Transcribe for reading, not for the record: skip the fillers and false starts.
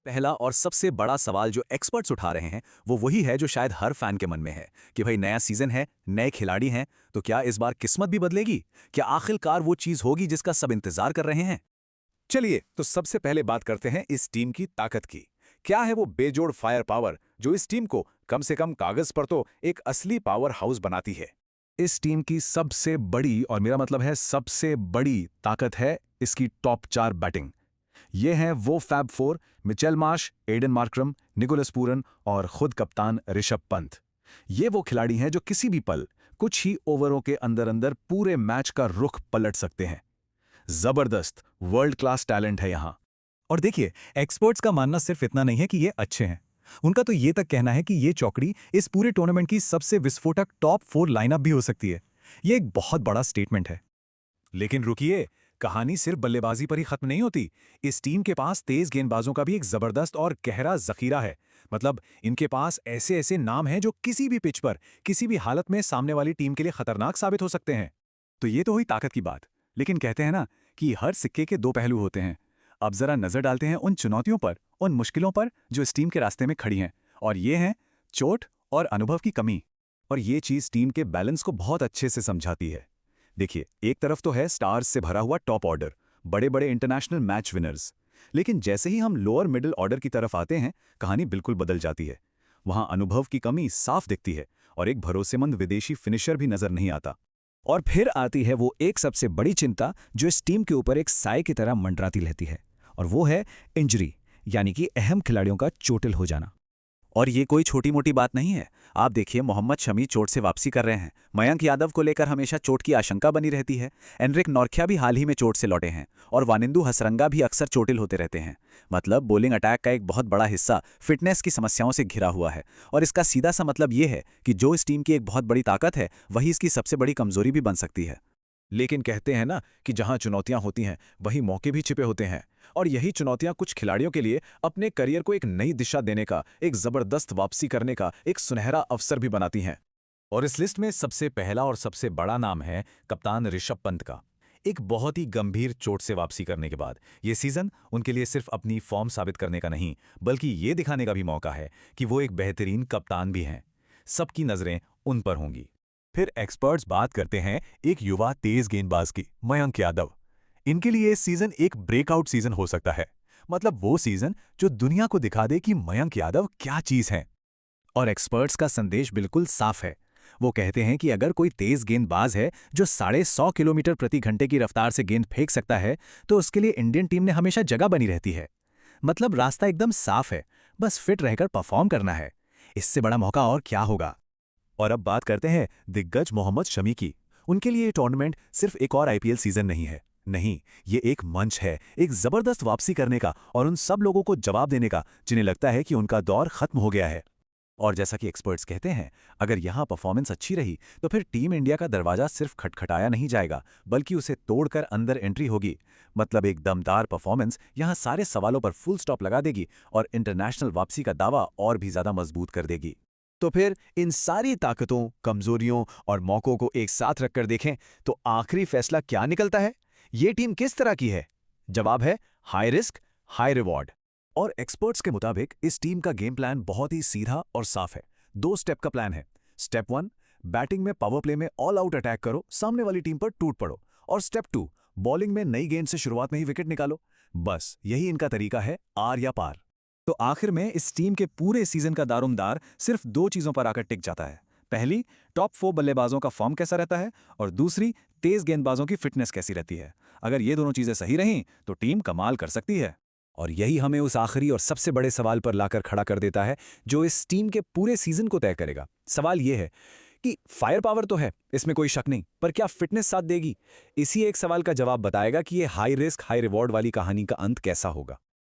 पहला और सबसे बड़ा सवाल जो एक्सपर्ट्स उठा रहे हैं वो वही है जो शायद हर फैन के मन में है कि भाई नया सीजन है, नए खिलाड़ी हैं, तो क्या इस बार किस्मत भी बदलेगी? क्या आखिरकार वो चीज होगी जिसका सब इंतजार कर रहे हैं? चलिए तो सबसे पहले बात करते हैं इस टीम की ताकत की। क्या है वो बेजोड़ फायर पावर जो इस टीम को कम से कम कागज पर तो एक असली पावर हाउस बनाती है। इस टीम की सबसे बड़ी, और मेरा मतलब है सबसे बड़ी ताकत है इसकी टॉप 4 बैटिंग। ये हैं वो fab four: Mitchell Marsh, Aiden Markram, Nicholas Pooran और खुद कप्तान ऋषभ पंत। ये वो खिलाड़ी हैं जो किसी भी पल, कुछ ही ओवरों के अंदर अंदर पूरे मैच का रुख पलट सकते हैं। जबरदस्त वर्ल्ड क्लास टैलेंट है यहां। और देखिए, एक्सपर्ट्स का मानना सिर्फ इतना नहीं है कि ये अच्छे हैं। उनका तो ये तक कहना है कि ये चौकड़ी इस पूरे टूर्नामेंट की सबसे विस्फोटक टॉप 4 लाइनअप भी हो सकती है। ये एक बहुत बड़ा स्टेटमेंट है। लेकिन रुकिए, कहानी सिर्फ बल्लेबाजी पर ही खत्म नहीं होती। इस टीम के पास तेज गेंदबाजों का भी एक जबरदस्त और गहरा जखीरा है। मतलब इनके पास ऐसे ऐसे नाम हैं जो किसी भी पिच पर, किसी भी हालत में सामने वाली टीम के लिए खतरनाक साबित हो सकते हैं। तो ये तो हुई ताकत की बात, लेकिन कहते हैं ना कि हर सिक्के के दो पहलू होते हैं। अब जरा नजर डालते हैं उन चुनौतियों पर, उन मुश्किलों पर जो इस टीम के रास्ते में खड़ी हैं। और ये हैं चोट और अनुभव की कमी। और ये चीज टीम के बैलेंस को बहुत अच्छे से समझाती है। देखिए, एक तरफ तो है स्टार्स से भरा हुआ टॉप ऑर्डर, बड़े बड़े इंटरनेशनल मैच विनर्स। लेकिन जैसे ही हम लोअर मिडिल ऑर्डर की तरफ आते हैं, कहानी बिल्कुल बदल जाती है। वहां अनुभव की कमी साफ दिखती है और एक भरोसेमंद विदेशी फिनिशर भी नजर नहीं आता। और फिर आती है वो एक सबसे बड़ी चिंता जो इस टीम के ऊपर एक साए की तरह मंडराती रहती है, और वो है इंजरी, यानी कि अहम खिलाड़ियों का चोटिल हो जाना। और ये कोई छोटी मोटी बात नहीं है। आप देखिए, मोहम्मद शमी चोट से वापसी कर रहे हैं। मयंक यादव को लेकर हमेशा चोट की आशंका बनी रहती है। एनरिक नॉर्ख्या भी हाल ही में चोट से लौटे हैं और वानिंदु हसरंगा भी अक्सर चोटिल होते रहते हैं। मतलब बॉलिंग अटैक का एक बहुत बड़ा हिस्सा फिटनेस की समस्याओं से घिरा हुआ है। और इसका सीधा सा मतलब ये है कि जो इस टीम की एक बहुत बड़ी ताकत है, वही इसकी सबसे बड़ी कमजोरी भी बन सकती है। लेकिन कहते हैं ना कि जहां चुनौतियां होती हैं वहीं मौके भी छिपे होते हैं। और यही चुनौतियां कुछ खिलाड़ियों के लिए अपने करियर को एक नई दिशा देने का, एक जबरदस्त वापसी करने का एक सुनहरा अवसर भी बनाती हैं। और इस लिस्ट में सबसे पहला और सबसे बड़ा नाम है कप्तान ऋषभ पंत का। एक बहुत ही गंभीर चोट से वापसी करने के बाद ये सीजन उनके लिए सिर्फ अपनी फॉर्म साबित करने का नहीं, बल्कि ये दिखाने का भी मौका है कि वो एक बेहतरीन कप्तान भी हैं। सबकी नजरें उन पर होंगी। फिर एक्सपर्ट्स बात करते हैं एक युवा तेज गेंदबाज की, मयंक यादव। इनके लिए इस सीजन एक ब्रेकआउट सीजन हो सकता है। मतलब वो सीजन जो दुनिया को दिखा दे कि मयंक यादव क्या चीज हैं। और एक्सपर्ट्स का संदेश बिल्कुल साफ है। वो कहते हैं कि अगर कोई तेज गेंदबाज है जो 150 किलोमीटर प्रति घंटे की रफ्तार से गेंद फेंक सकता है, तो उसके लिए इंडियन टीम ने हमेशा जगह बनी रहती है। मतलब रास्ता एकदम साफ है, बस फिट रहकर परफॉर्म करना है। इससे बड़ा मौका और क्या होगा। और अब बात करते हैं दिग्गज मोहम्मद शमी की। उनके लिए ये टूर्नामेंट सिर्फ एक और आईपीएल सीजन नहीं है। नहीं, ये एक मंच है, एक जबरदस्त वापसी करने का और उन सब लोगों को जवाब देने का जिन्हें लगता है कि उनका दौर खत्म हो गया है। और जैसा कि एक्सपर्ट्स कहते हैं, अगर यहां परफॉर्मेंस अच्छी रही तो फिर टीम इंडिया का दरवाजा सिर्फ खटखटाया नहीं जाएगा, बल्कि उसे तोड़कर अंदर एंट्री होगी। मतलब एक दमदार परफॉर्मेंस यहां सारे सवालों पर फुल स्टॉप लगा देगी और इंटरनेशनल वापसी का दावा और भी ज्यादा मजबूत कर देगी। तो फिर इन सारी ताकतों, कमजोरियों और मौकों को एक साथ रखकर देखें तो आखिरी फैसला क्या निकलता है? ये टीम किस तरह की है? जवाब है हाई रिस्क, हाई रिवॉर्ड। और एक्सपर्ट्स के मुताबिक इस टीम का गेम प्लान बहुत ही सीधा और साफ है। 2 स्टेप का प्लान है। स्टेप 1, बैटिंग में पावर प्ले में ऑल आउट अटैक करो, सामने वाली टीम पर टूट पड़ो। और स्टेप 2, बॉलिंग में नई गेंद से शुरुआत में ही विकेट निकालो। बस यही इनका तरीका है, आर या पार। तो आखिर में इस टीम के पूरे सीजन का दारोमदार सिर्फ 2 चीजों पर आकर टिक जाता है। पहली, टॉप 4 बल्लेबाजों का फॉर्म कैसा रहता है, और दूसरी, तेज गेंदबाजों की फिटनेस कैसी रहती है। अगर ये दोनों चीजें सही रहीं तो टीम कमाल कर सकती है। और यही हमें उस आखिरी और सबसे बड़े सवाल पर लाकर खड़ा कर देता है जो इस टीम के पूरे सीजन को तय करेगा। सवाल यह है कि फायर पावर तो है, इसमें कोई शक नहीं, पर क्या फिटनेस साथ देगी? इसी एक सवाल का जवाब बताएगा कि ये हाई रिस्क हाई रिवॉर्ड वाली कहानी का अंत कैसा होगा।